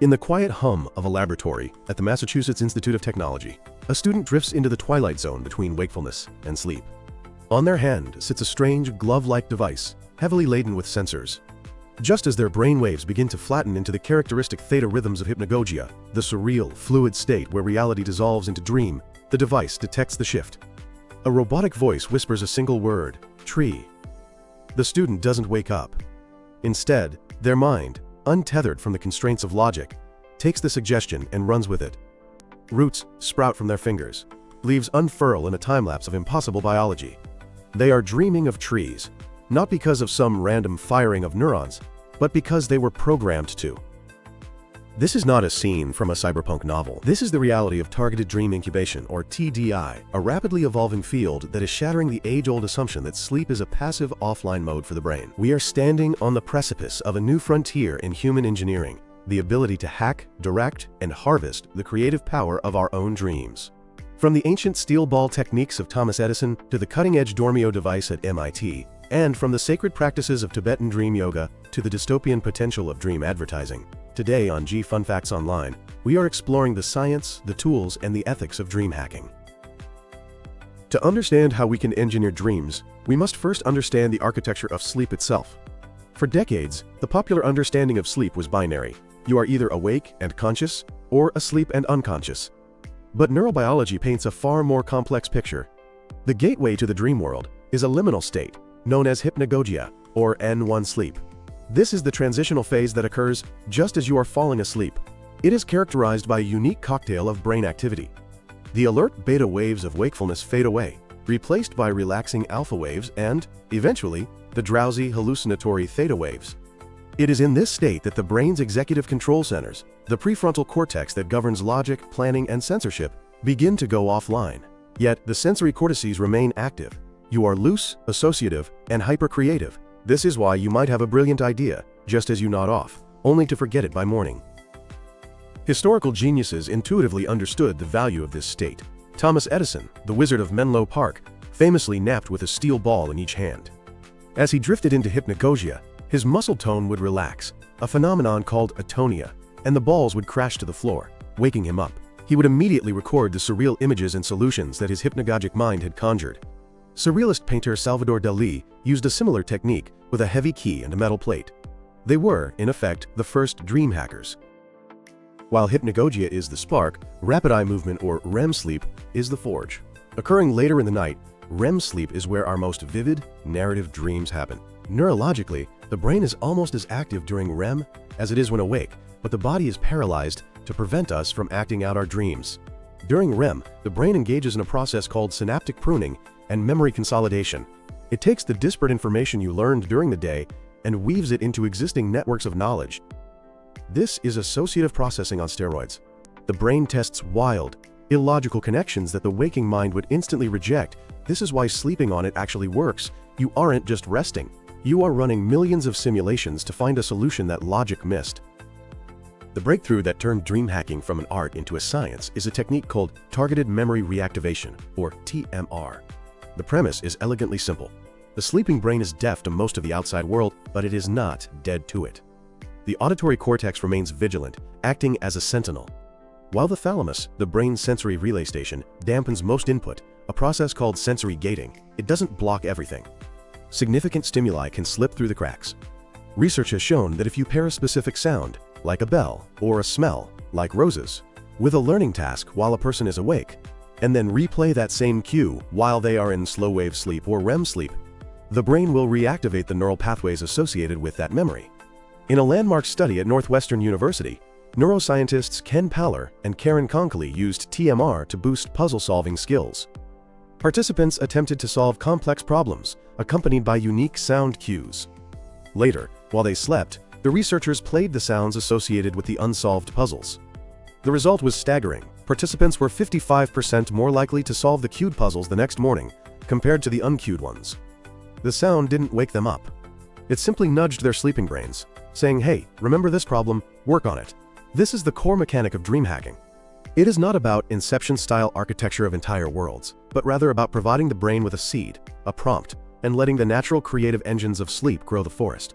In the quiet hum of a laboratory at the Massachusetts Institute of Technology, a student drifts into the twilight zone between wakefulness and sleep. On their hand sits a strange glove-like device, heavily laden with sensors. Just as their brainwaves begin to flatten into the characteristic theta rhythms of hypnagogia, the surreal, fluid state where reality dissolves into dream, the device detects the shift. A robotic voice whispers a single word, tree. The student doesn't wake up. Instead, their mind, untethered from the constraints of logic, takes the suggestion and runs with it. Roots sprout from their fingers. Leaves unfurl in a time-lapse of impossible biology. They are dreaming of trees, not because of some random firing of neurons, but because they were programmed to. This is not a scene from a cyberpunk novel. This is the reality of targeted dream incubation, or TDI, a rapidly evolving field that is shattering the age-old assumption that sleep is a passive offline mode for the brain. We are standing on the precipice of a new frontier in human engineering, the ability to hack, direct, and harvest the creative power of our own dreams. From the ancient steel ball techniques of Thomas Edison to the cutting-edge Dormio device at MIT, and from the sacred practices of Tibetan Dream Yoga to the dystopian potential of dream advertising. Today on G Fun Facts Online, we are exploring the science, the tools, and the ethics of dream hacking. To understand how we can engineer dreams, we must first understand the architecture of sleep itself. For decades, the popular understanding of sleep was binary. You are either awake and conscious, or asleep and unconscious. But neurobiology paints a far more complex picture. The gateway to the dream world is a liminal state, known as hypnagogia, or N1 sleep. This is the transitional phase that occurs just as you are falling asleep. It is characterized by a unique cocktail of brain activity. The alert beta waves of wakefulness fade away, replaced by relaxing alpha waves and, eventually, the drowsy hallucinatory theta waves. It is in this state that the brain's executive control centers, the prefrontal cortex that governs logic, planning, and censorship, begin to go offline. Yet, the sensory cortices remain active. You are loose, associative, and hyper-creative. This is why you might have a brilliant idea, just as you nod off, only to forget it by morning. Historical geniuses intuitively understood the value of this state. Thomas Edison, the Wizard of Menlo Park, famously napped with a steel ball in each hand. As he drifted into hypnagogia, his muscle tone would relax, a phenomenon called atonia, and the balls would crash to the floor, waking him up. He would immediately record the surreal images and solutions that his hypnagogic mind had conjured. Surrealist painter Salvador Dalí used a similar technique with a heavy key and a metal plate. They were, in effect, the first dream hackers. While hypnagogia is the spark, rapid eye movement or REM sleep is the forge. Occurring later in the night, REM sleep is where our most vivid, narrative dreams happen. Neurologically, the brain is almost as active during REM as it is when awake, but the body is paralyzed to prevent us from acting out our dreams. During REM, the brain engages in a process called synaptic pruning and memory consolidation. It takes the disparate information you learned during the day and weaves it into existing networks of knowledge. This is associative processing on steroids. The brain tests wild, illogical connections that the waking mind would instantly reject. This is why sleeping on it actually works. You aren't just resting. You are running millions of simulations to find a solution that logic missed. The breakthrough that turned dream hacking from an art into a science is a technique called Targeted Memory Reactivation, or TMR. The premise is elegantly simple. The sleeping brain is deaf to most of the outside world, but it is not dead to it. The auditory cortex remains vigilant, acting as a sentinel. While the thalamus, the brain's sensory relay station, dampens most input, a process called sensory gating, it doesn't block everything. Significant stimuli can slip through the cracks. Research has shown that if you pair a specific sound, like a bell, or a smell, like roses, with a learning task while a person is awake, and then replay that same cue while they are in slow-wave sleep or REM sleep, the brain will reactivate the neural pathways associated with that memory. In a landmark study at Northwestern University, neuroscientists Ken Paller and Karen Konkoly used TMR to boost puzzle-solving skills. Participants attempted to solve complex problems, accompanied by unique sound cues. Later, while they slept, the researchers played the sounds associated with the unsolved puzzles. The result was staggering. Participants were 55% more likely to solve the cued puzzles the next morning, compared to the uncued ones. The sound didn't wake them up. It simply nudged their sleeping brains, saying, "Hey, remember this problem, work on it." This is the core mechanic of dream hacking. It is not about Inception-style architecture of entire worlds, but rather about providing the brain with a seed, a prompt, and letting the natural creative engines of sleep grow the forest.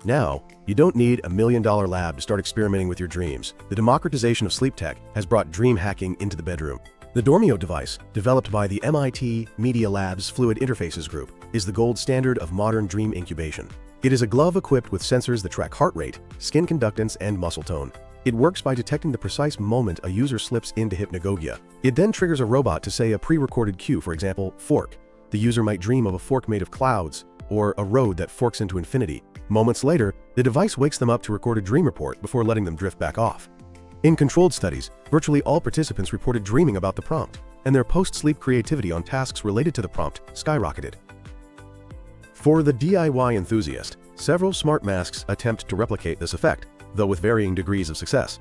Now, you don't need a $1 million lab to start experimenting with your dreams. The democratization of sleep tech has brought dream hacking into the bedroom. The Dormio device, developed by the MIT Media Lab's Fluid Interfaces Group, is the gold standard of modern dream incubation. It is a glove equipped with sensors that track heart rate, skin conductance, and muscle tone. It works by detecting the precise moment a user slips into hypnagogia. It then triggers a robot to say a pre-recorded cue, for example, fork. The user might dream of a fork made of clouds, or a road that forks into infinity. Moments later, the device wakes them up to record a dream report before letting them drift back off. In controlled studies, virtually all participants reported dreaming about the prompt, and their post-sleep creativity on tasks related to the prompt skyrocketed. For the DIY enthusiast, several smart masks attempt to replicate this effect, though with varying degrees of success.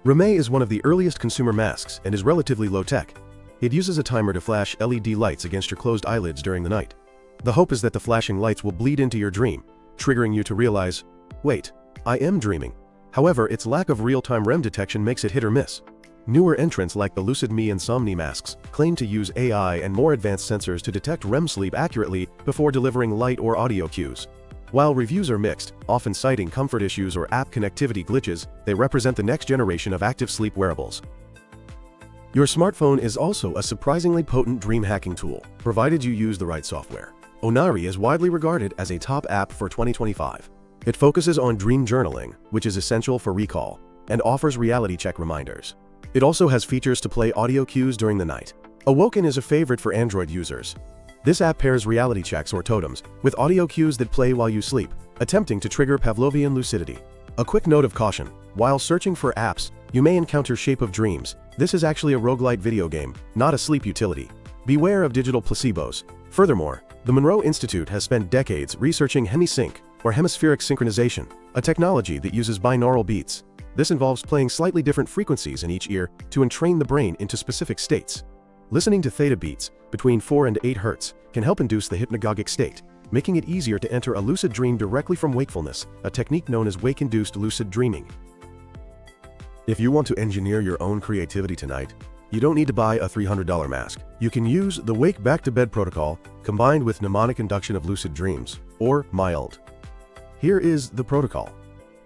Rame is one of the earliest consumer masks and is relatively low-tech. It uses a timer to flash LED lights against your closed eyelids during the night. The hope is that the flashing lights will bleed into your dream, triggering you to realize, wait, I am dreaming. However, its lack of real-time REM detection makes it hit or miss. Newer entrants like the Lucid Me Insomni masks claim to use AI and more advanced sensors to detect REM sleep accurately before delivering light or audio cues. While reviews are mixed, often citing comfort issues or app connectivity glitches, they represent the next generation of active sleep wearables. Your smartphone is also a surprisingly potent dream hacking tool, provided you use the right software. Onari is widely regarded as a top app for 2025. It focuses on dream journaling, which is essential for recall, and offers reality check reminders. It also has features to play audio cues during the night. Awoken is a favorite for Android users. This app pairs reality checks or totems with audio cues that play while you sleep, attempting to trigger Pavlovian lucidity. A quick note of caution: while searching for apps, you may encounter Shape of Dreams. This is actually a roguelite video game, not a sleep utility. Beware of digital placebos. Furthermore, the Monroe Institute has spent decades researching hemisync, or hemispheric synchronization, a technology that uses binaural beats. This involves playing slightly different frequencies in each ear to entrain the brain into specific states. Listening to theta beats, between 4 and 8 Hz, can help induce the hypnagogic state, making it easier to enter a lucid dream directly from wakefulness, a technique known as wake-induced lucid dreaming. If you want to engineer your own creativity tonight, you don't need to buy a $300 mask. You can use the Wake Back to Bed protocol combined with mnemonic induction of lucid dreams, or MILD. Here is the protocol.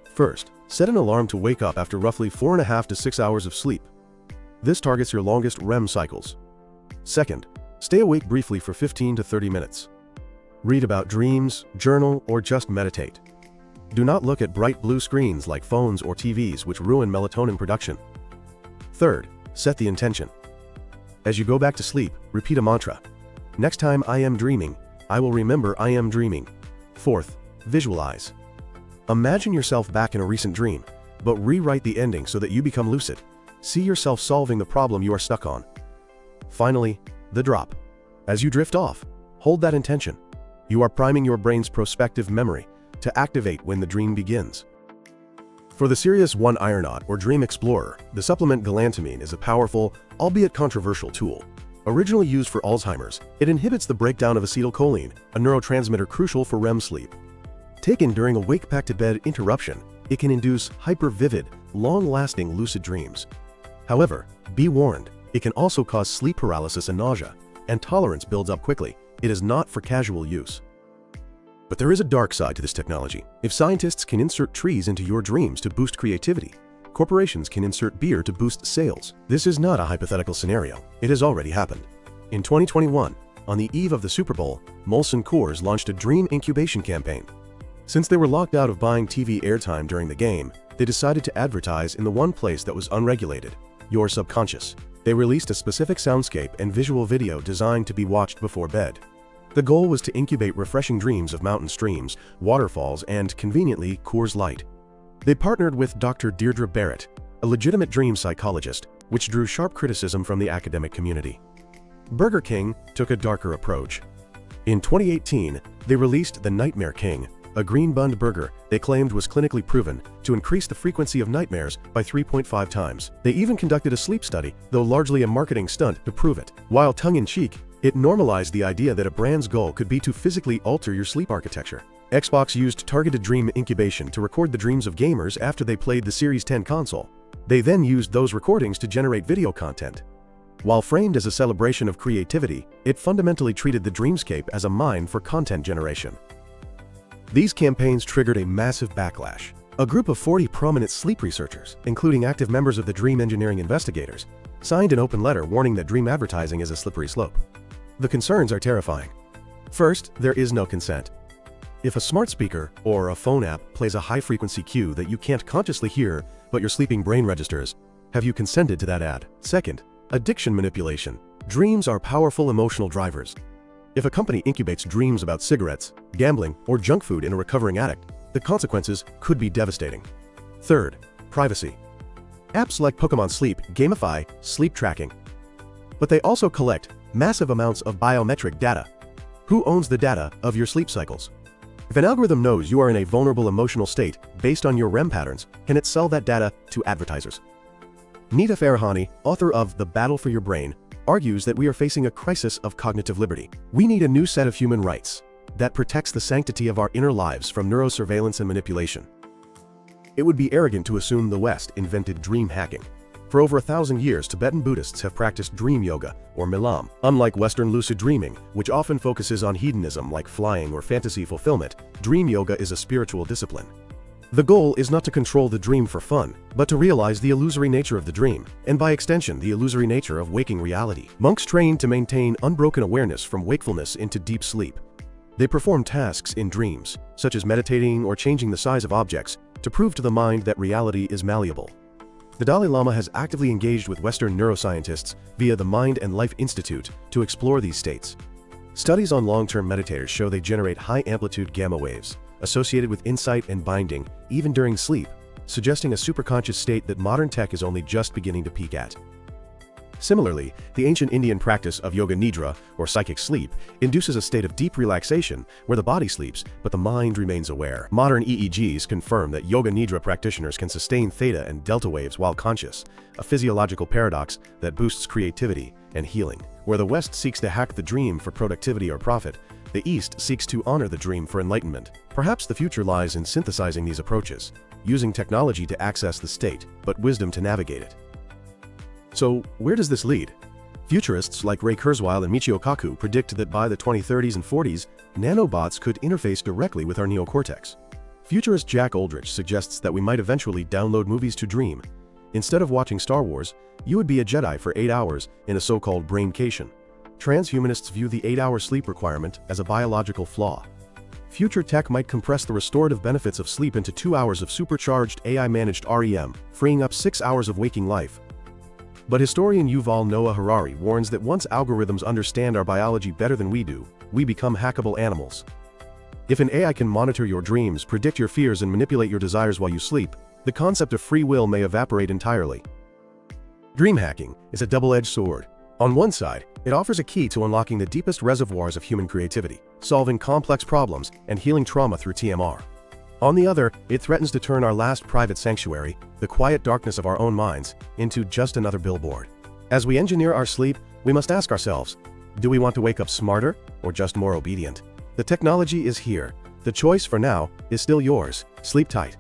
First, set an alarm to wake up after roughly 4.5 to 6 hours of sleep. This targets your longest REM cycles. Second, stay awake briefly for 15 to 30 minutes. Read about dreams, journal, or just meditate. Do not look at bright blue screens like phones or TVs, which ruin melatonin production. Third, set the intention. As you go back to sleep, repeat a mantra. Next time I am dreaming, I will remember I am dreaming. Fourth, visualize. Imagine yourself back in a recent dream, but rewrite the ending so that you become lucid. See yourself solving the problem you are stuck on. Finally, the drop. As you drift off, hold that intention. You are priming your brain's prospective memory to activate when the dream begins. For the serious one ironaut or dream explorer, the supplement galantamine is a powerful, albeit controversial tool. Originally used for Alzheimer's, it inhibits the breakdown of acetylcholine, a neurotransmitter crucial for REM sleep. Taken during a wake-back-to-bed interruption, it can induce hyper-vivid, long-lasting lucid dreams. However, be warned, it can also cause sleep paralysis and nausea, and tolerance builds up quickly. It is not for casual use. But there is a dark side to this technology. If scientists can insert trees into your dreams to boost creativity, corporations can insert beer to boost sales. This is not a hypothetical scenario. It has already happened. In 2021, on the eve of the Super Bowl, Molson Coors launched a dream incubation campaign. Since they were locked out of buying TV airtime during the game, they decided to advertise in the one place that was unregulated: your subconscious. They released a specific soundscape and visual video designed to be watched before bed. The goal was to incubate refreshing dreams of mountain streams, waterfalls, and, conveniently, Coors Light. They partnered with Dr. Deirdre Barrett, a legitimate dream psychologist, which drew sharp criticism from the academic community. Burger King took a darker approach. In 2018, they released the Nightmare King, a green-bunned burger they claimed was clinically proven to increase the frequency of nightmares by 3.5 times. They even conducted a sleep study, though largely a marketing stunt, to prove it. While tongue-in-cheek, it normalized the idea that a brand's goal could be to physically alter your sleep architecture. Xbox used targeted dream incubation to record the dreams of gamers after they played the Series 10 console. They then used those recordings to generate video content. While framed as a celebration of creativity, it fundamentally treated the dreamscape as a mine for content generation. These campaigns triggered a massive backlash. A group of 40 prominent sleep researchers, including active members of the dream engineering investigators, signed an open letter warning that dream advertising is a slippery slope. The concerns are terrifying. First, there is no consent. If a smart speaker or a phone app plays a high-frequency cue that you can't consciously hear but your sleeping brain registers, have you consented to that ad? Second, addiction manipulation. Dreams are powerful emotional drivers. If a company incubates dreams about cigarettes, gambling, or junk food in a recovering addict, the consequences could be devastating. Third, privacy. Apps like Pokemon Sleep gamify sleep tracking. But they also collect massive amounts of biometric data. Who owns the data of your sleep cycles? If an algorithm knows you are in a vulnerable emotional state based on your REM patterns, can it sell that data to advertisers? Nita Farahani, author of The Battle for Your Brain, argues that we are facing a crisis of cognitive liberty. We need a new set of human rights that protects the sanctity of our inner lives from neurosurveillance and manipulation. It would be arrogant to assume the West invented dream hacking. For over 1,000 years, Tibetan Buddhists have practiced dream yoga, or milam. Unlike Western lucid dreaming, which often focuses on hedonism like flying or fantasy fulfillment, dream yoga is a spiritual discipline. The goal is not to control the dream for fun, but to realize the illusory nature of the dream, and by extension, the illusory nature of waking reality. Monks train to maintain unbroken awareness from wakefulness into deep sleep. They perform tasks in dreams, such as meditating or changing the size of objects, to prove to the mind that reality is malleable. The Dalai Lama has actively engaged with Western neuroscientists via the Mind and Life Institute to explore these states. Studies on long-term meditators show they generate high-amplitude gamma waves, associated with insight and binding, even during sleep, suggesting a superconscious state that modern tech is only just beginning to peek at. Similarly, the ancient Indian practice of yoga nidra, or psychic sleep, induces a state of deep relaxation where the body sleeps, but the mind remains aware. Modern EEGs confirm that yoga nidra practitioners can sustain theta and delta waves while conscious, a physiological paradox that boosts creativity and healing. Where the West seeks to hack the dream for productivity or profit, the East seeks to honor the dream for enlightenment. Perhaps the future lies in synthesizing these approaches, using technology to access the state, but wisdom to navigate it. So, where does this lead? Futurists like Ray Kurzweil and Michio Kaku predict that by the 2030s and 40s, nanobots could interface directly with our neocortex. Futurist Jack Aldrich suggests that we might eventually download movies to dream. Instead of watching Star Wars, you would be a Jedi for 8 hours in a so-called braincation. Transhumanists view the 8-hour sleep requirement as a biological flaw. Future tech might compress the restorative benefits of sleep into 2 hours of supercharged AI-managed REM, freeing up 6 hours of waking life. But historian Yuval Noah Harari warns that once algorithms understand our biology better than we do, we become hackable animals. If an AI can monitor your dreams, predict your fears, and manipulate your desires while you sleep, the concept of free will may evaporate entirely. Dream hacking is a double-edged sword. On one side, it offers a key to unlocking the deepest reservoirs of human creativity, solving complex problems, and healing trauma through TMR. On the other, it threatens to turn our last private sanctuary, the quiet darkness of our own minds, into just another billboard. As we engineer our sleep, we must ask ourselves, do we want to wake up smarter or just more obedient? The technology is here. The choice for now is still yours. Sleep tight.